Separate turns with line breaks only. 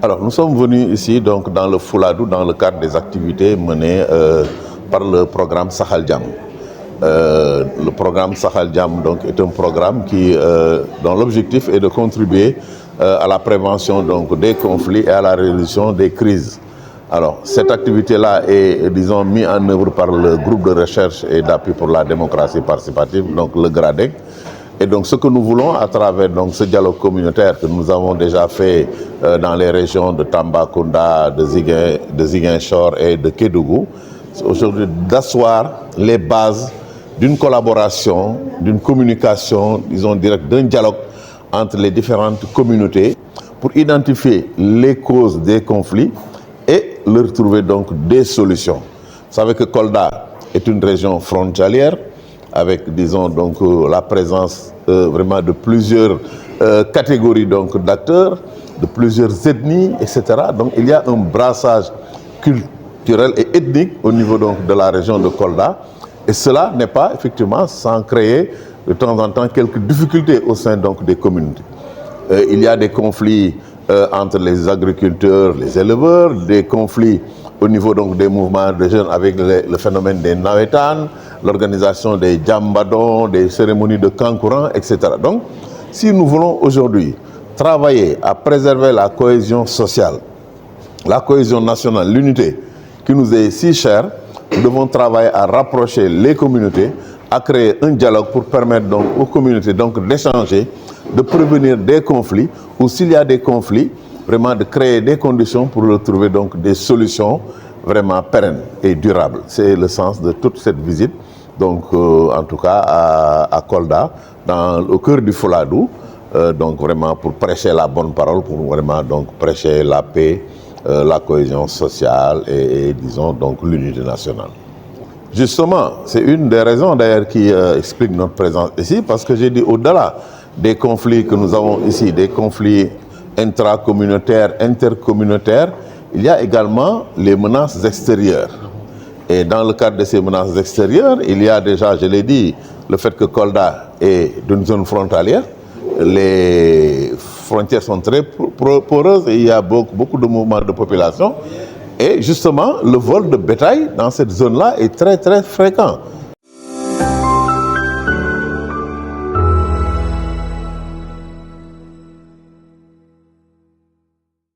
Alors, nous sommes venus ici donc, dans le Fouladou, dans le cadre des activités menées par le programme Sahel Jam. Le programme Sahel Jam donc, est un programme dont l'objectif est de contribuer à la prévention donc, des conflits et à la résolution des crises. Alors, cette activité-là est, disons, mise en œuvre par le groupe de recherche et d'appui pour la démocratie participative, donc le GRADEC. Et donc, ce que nous voulons à travers donc, ce dialogue communautaire que nous avons déjà fait dans les régions de Tambacounda, de Ziguinchor et de Kédougou, c'est aujourd'hui d'asseoir les bases d'une collaboration, d'une communication, disons, directe, d'un dialogue entre les différentes communautés pour identifier les causes des conflits et leur trouver donc des solutions. Vous savez que Kolda est une région frontalière avec, disons, donc, la présence vraiment de plusieurs catégories donc, d'acteurs, de plusieurs ethnies, etc. Donc il y a un brassage culturel et ethnique au niveau donc, de la région de Kolda. Et cela n'est pas effectivement sans créer de temps en temps quelques difficultés au sein donc, des communautés. Il y a des conflits entre les agriculteurs, les éleveurs, des conflits au niveau donc, des mouvements de jeunes avec le phénomène des nawetan, l'organisation des djambadons, des cérémonies de kankourans, etc. Donc, si nous voulons aujourd'hui travailler à préserver la cohésion sociale, la cohésion nationale, l'unité qui nous est si chère, nous devons travailler à rapprocher les communautés, à créer un dialogue pour permettre donc aux communautés donc d'échanger, de prévenir des conflits, ou s'il y a des conflits, vraiment de créer des conditions pour trouver donc des solutions vraiment pérennes et durables. C'est le sens de toute cette visite, donc en tout cas à Kolda, au cœur du Fouladou, donc vraiment pour prêcher la bonne parole, pour vraiment donc prêcher la paix, la cohésion sociale et disons donc l'unité nationale. Justement, c'est une des raisons d'ailleurs qui explique notre présence ici, parce que j'ai dit au-delà des conflits que nous avons ici, des conflits intracommunautaires, intercommunautaires, il y a également les menaces extérieures. Et dans le cadre de ces menaces extérieures, il y a déjà, je l'ai dit, le fait que Kolda est d'une zone frontalière. Les frontières sont très poreuses et il y a beaucoup de mouvements de population. Et justement, le vol de bétail dans cette zone-là est très très fréquent.